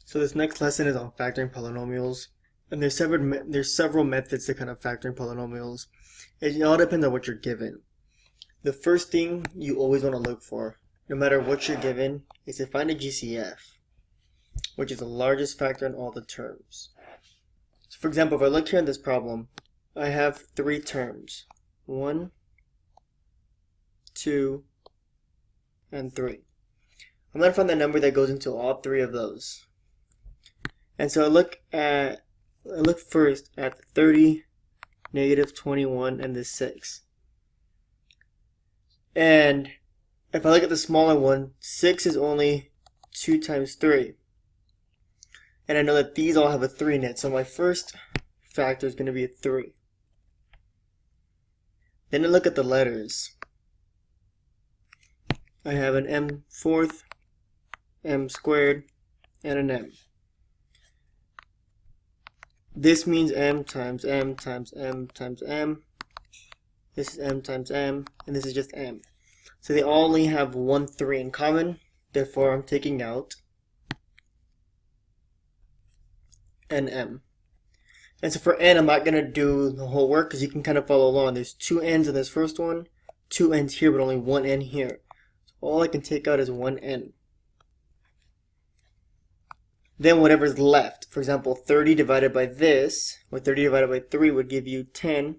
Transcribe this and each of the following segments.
So this next lesson is on factoring polynomials, and there's several methods to kind of factoring polynomials. It all depends on what you're given. The first thing you always want to look for, no matter what you're given, is to find a GCF, which is the largest factor in all the terms. So for example, if I look here in this problem, I have three terms: 1, 2, and 3. I'm going to find the number that goes into all three of those. And so I look first at 30, negative 21, and the 6. And if I look at the smaller one, 6 is only 2 times 3. And I know that these all have a 3 in it, so my first factor is going to be a 3. Then I look at the letters. I have an m fourth, m squared, and an m. This means m times m times m times m. This is m times m, and this is just m. So they all only have 1 3 in common. Therefore, I'm taking out an m. And so for n, I'm not going to do the whole work because you can kind of follow along. There's 2 n's in this first one, 2 n's here, but only 1 n here. So all I can take out is 1 n. Then whatever's left, for example, 30 divided by this, or 30 divided by 3 would give you 10.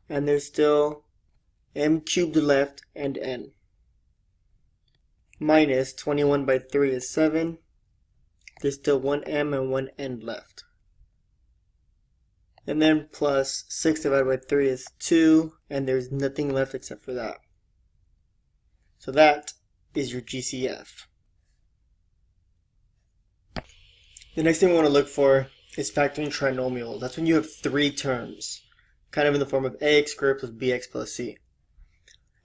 And there's still m cubed left and n. Minus 21 by 3 is 7. There's still 1 m and 1 n left. And then plus 6 divided by 3 is 2, and there's nothing left except for that. So that is your GCF. The next thing we want to look for is factoring trinomials. That's when you have 3 terms, kind of in the form of ax squared plus bx plus c.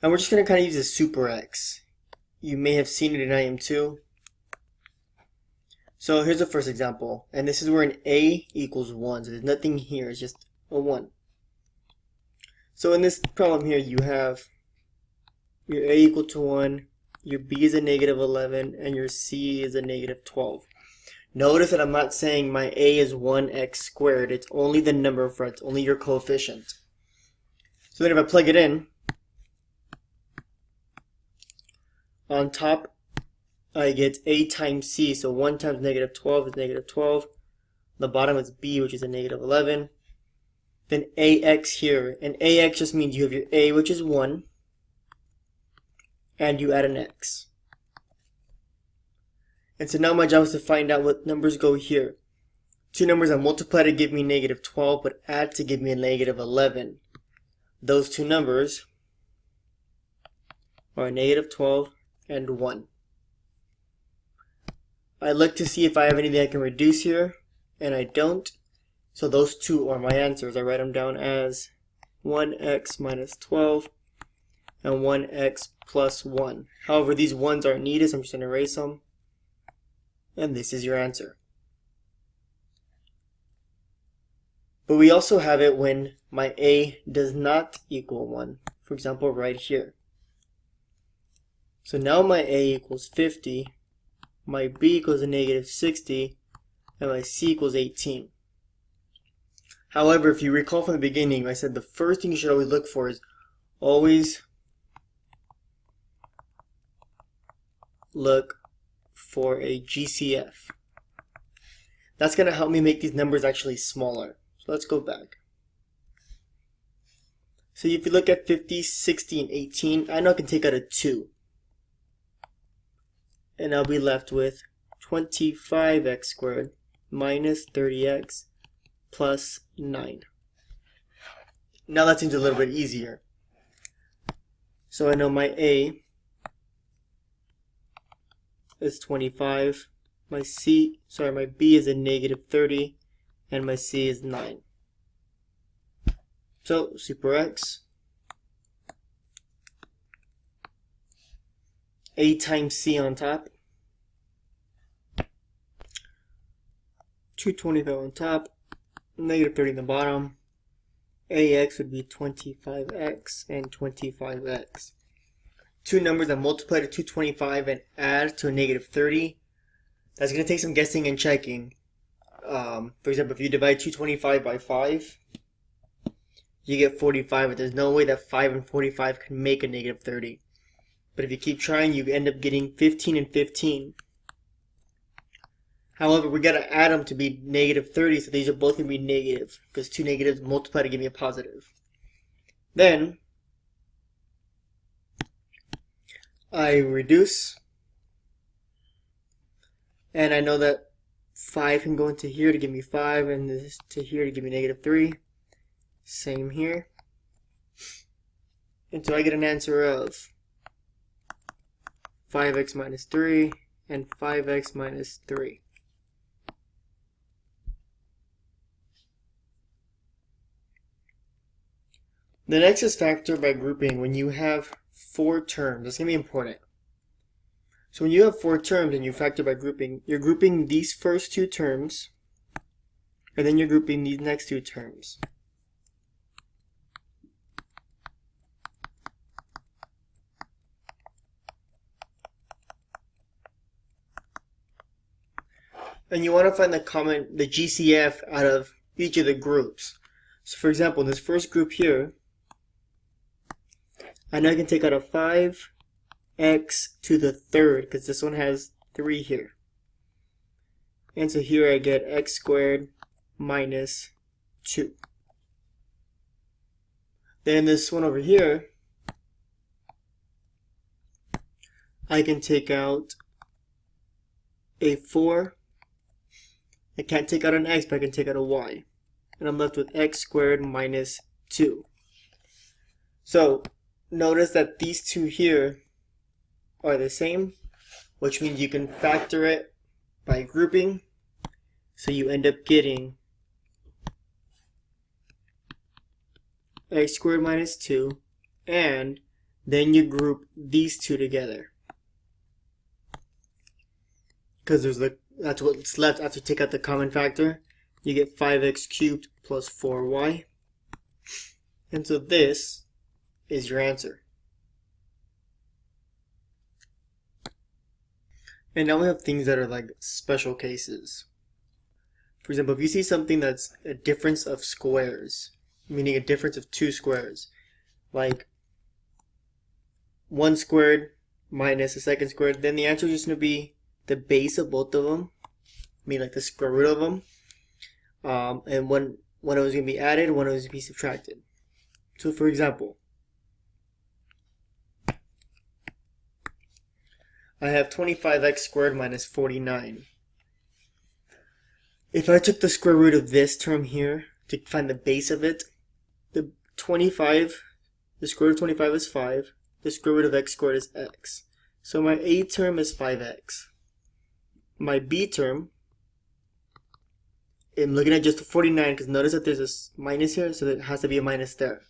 And we're just going to kind of use a super x. You may have seen it in IM 2. So here's the first example, and this is where an a equals 1, so there's nothing here, it's just a 1. So in this problem here, you have your a equal to 1, your b is a negative 11, and your c is a negative 12. Notice that I'm not saying my a is 1x squared. It's only the number in front, only your coefficient. So then if I plug it in, on top I get a times c, so 1 times negative 12 is negative 12. On the bottom is b, which is a negative 11. Then ax here, and ax just means you have your a, which is 1, and you add an x. And so now my job is to find out what numbers go here. 2 numbers that multiply to give me negative 12, but add to give me a negative 11. Those 2 numbers are negative 12 and 1. I look to see if I have anything I can reduce here, and I don't. So those 2 are my answers. I write them down as 1x minus 12 and 1x plus 1. However, these 1s aren't needed, so I'm just going to erase them. And this is your answer. But we also have it when my a does not equal 1. For example, right here. So now my a equals 50, my b equals a negative 60, and my c equals 18. However, if you recall from the beginning, I said the first thing you should always look for is always look for a GCF. That's going to help me make these numbers actually smaller. So let's go back. So if you look at 50, 60, and 18, I know I can take out a 2. And I'll be left with 25x squared minus 30x plus 9. Now that seems a little bit easier. So I know my a is 25, my b is a negative 30, and my c is 9. So super x, a times c on top, 225 on top, negative 30 on the bottom. Ax would be 25x and 25x. 2 numbers that multiply to 225 and add to a negative 30. That's going to take some guessing and checking. For example, if you divide 225 by 5, you get 45, but there's no way that 5 and 45 can make a negative 30. But if you keep trying, you end up getting 15 and 15. However, we got to add them to be negative 30, so these are both going to be negative, because two negatives multiply to give me a positive. Then, I reduce, and I know that 5 can go into here to give me 5, and this to here to give me negative 3. Same here. And so I get an answer of 5x minus 3 and 5x minus 3. The next is factor by grouping when you have 4 terms. That's going to be important. So when you have 4 terms and you factor by grouping, you're grouping these first 2 terms, and then you're grouping these next 2 terms. And you want to find the GCF out of each of the groups. So for example, in this first group here, I know I can take out a 5x to the third, because this one has 3 here. And so here I get x squared minus 2. Then this one over here, I can take out a 4. I can't take out an x, but I can take out a y. And I'm left with x squared minus 2. So notice that these two here are the same, which means you can factor it by grouping. So you end up getting x squared minus 2, and then you group these two together. Because that's what's left after you take out the common factor. You get 5x cubed plus 4y. And so this is your answer. And now we have things that are like special cases. For example, if you see something that's a difference of squares, meaning a difference of 2 squares, like 1 squared minus a second squared, then the answer is just going to be the base of both of them, meaning like the square root of them, and one of them is going to be added, one of them is going to be subtracted. So for example, I have 25x squared minus 49. If I took the square root of this term here to find the base of it, the square root of 25 is 5. The square root of x squared is x. So my a term is 5x. My b term, I'm looking at just the 49 because notice that there's a minus here, so there has to be a minus there.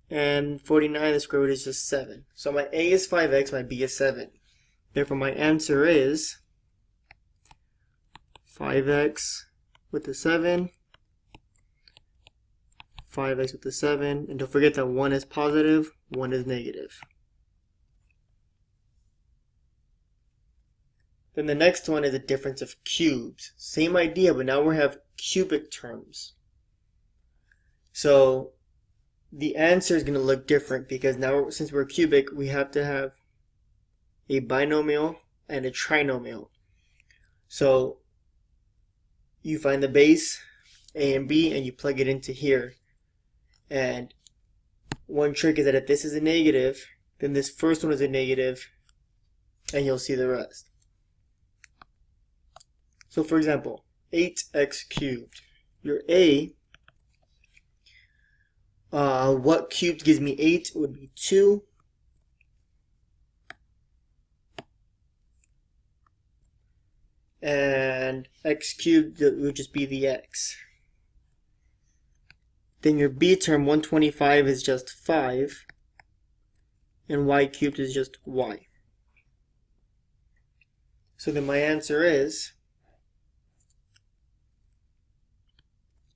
And 49, the square root is just 7. So my a is 5x, my b is 7. Therefore my answer is 5x with the 7, 5x with the 7, and don't forget that 1 is positive, 1 is negative. Then the next one is a difference of cubes. Same idea, but now we have cubic terms. So the answer is going to look different because now since we're cubic, we have to have a binomial and a trinomial. So you find the base, a and b, and you plug it into here. And one trick is that if this is a negative, then this first one is a negative, and you'll see the rest. So for example, 8x cubed. Your a, what cubed gives me 8 would be 2. And x cubed would just be the x. Then your b term, 125, is just 5. And y cubed is just y. So then my answer is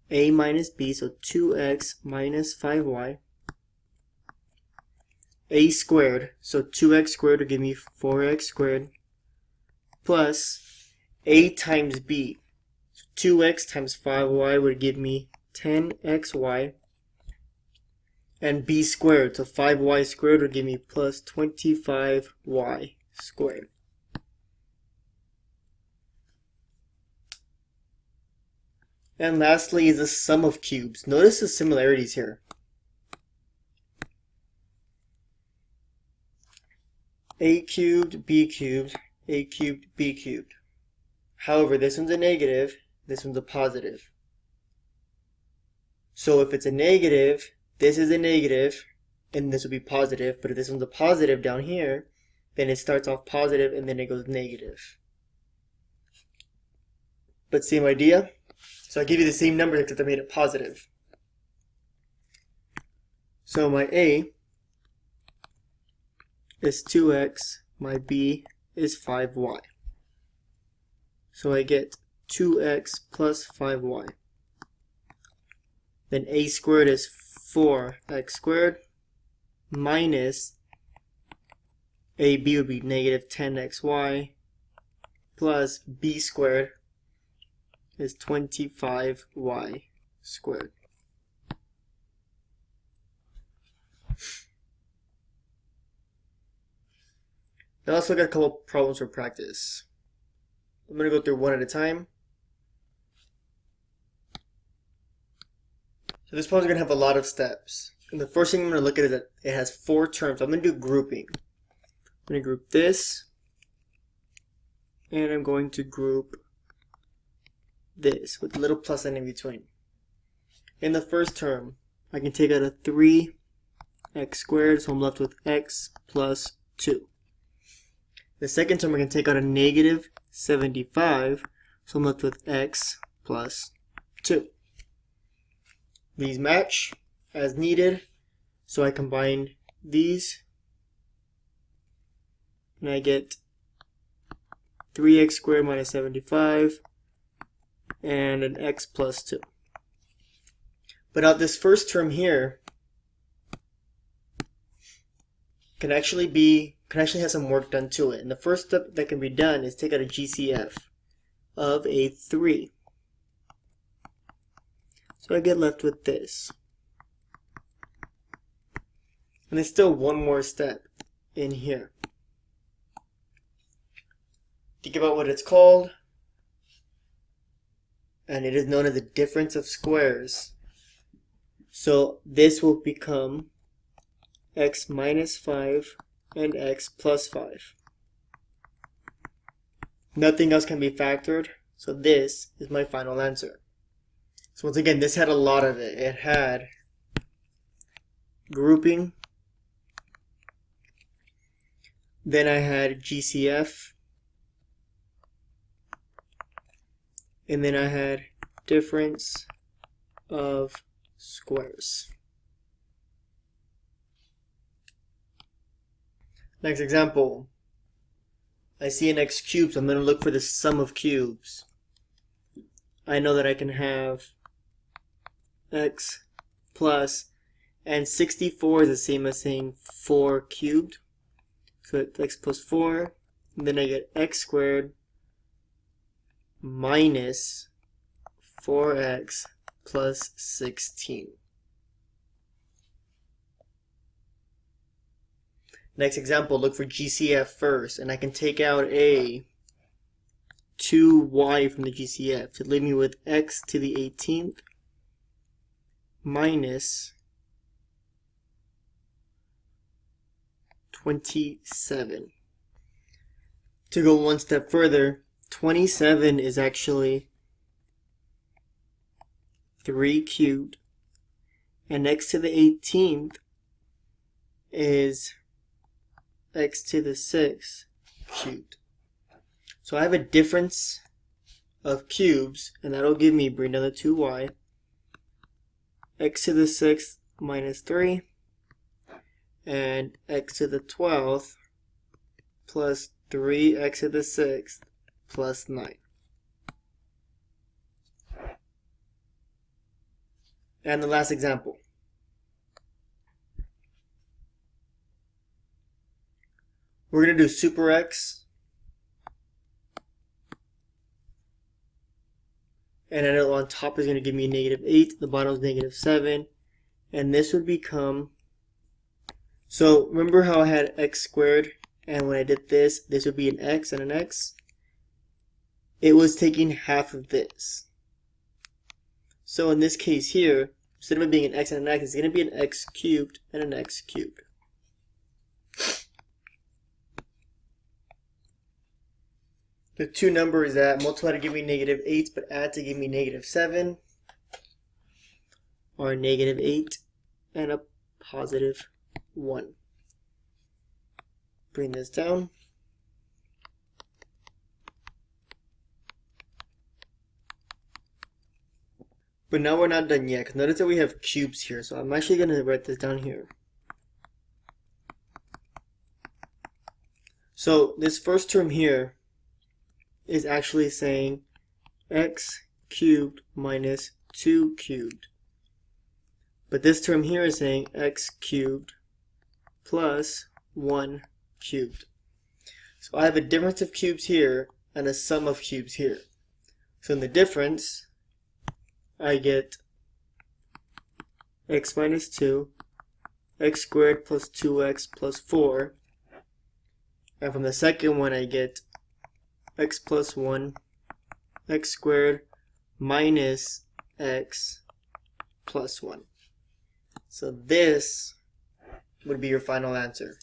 a minus b, so 2x minus 5y. A squared, so 2x squared will give me 4x squared plus a times b. So 2x times 5y would give me 10xy. And b squared, so 5y squared would give me plus 25y squared. And lastly is the sum of cubes. Notice the similarities here. A cubed, b cubed, a cubed, b cubed. However, this one's a negative, this one's a positive. So if it's a negative, this is a negative, and this will be positive. But if this one's a positive down here, then it starts off positive and then it goes negative. But same idea. So I give you the same number except I made it positive. So my A is 2x, my B is 5y. So I get 2x plus 5y. Then a squared is 4x squared minus ab would be negative 10xy plus b squared is 25y squared. Now let's look at a couple problems for practice. I'm going to go through one at a time. So this problem is going to have a lot of steps. And the first thing I'm going to look at is that it has 4 terms. I'm going to do grouping. I'm going to group this. And I'm going to group this with a little plus sign in between. In the first term, I can take out a 3x squared, so I'm left with x plus 2. The second term, I can take out a negative 75, so I'm left with x plus 2. These match as needed, so I combine these, and I get 3x squared minus 75, and an x plus 2. But now this first term here can actually have some work done to it. And the first step that can be done is take out a GCF of a 3. So I get left with this. And there's still one more step in here. Think about what it's called. And it is known as the difference of squares. So this will become x minus 5 and x plus 5. Nothing else can be factored, so this is my final answer. So once again, this had a lot of it. It had grouping, then I had GCF, and then I had difference of squares. Next example. I see an x cubed, so I'm going to look for the sum of cubes. I know that I can have x plus, and 64 is the same as saying 4 cubed. So it's x plus 4, and then I get x squared minus 4x plus 16. Next example, look for GCF first, and I can take out a 2y from the GCF to leave me with x to the 18th minus 27. To go one step further, 27 is actually 3 cubed, and x to the 18th is x to the 6th cubed. So I have a difference of cubes, and that'll give me, bring down the 2y, x to the 6th minus 3, and x to the 12th plus 3x to the 6th plus 9. And the last example. We're going to do super x and then on top is going to give me negative 8, the bottom is negative 7, and this would become, so remember how I had x squared, and when I did this, this would be an x and an x? It was taking half of this. So in this case here, instead of it being an x and an x, it's going to be an x cubed and an x cubed. The two numbers that multiply to give me negative 8 but add to give me negative 7 are negative 8 and a positive 1. Bring this down. But now we're not done yet, because notice that we have cubes here, so I'm actually going to write this down here. So this first term here is actually saying x cubed minus 2 cubed. But this term here is saying x cubed plus 1 cubed. So I have a difference of cubes here and a sum of cubes here. So in the difference, I get x minus 2, x squared plus 2x plus 4. And from the second one, I get x plus 1, x squared minus x plus 1. So this would be your final answer.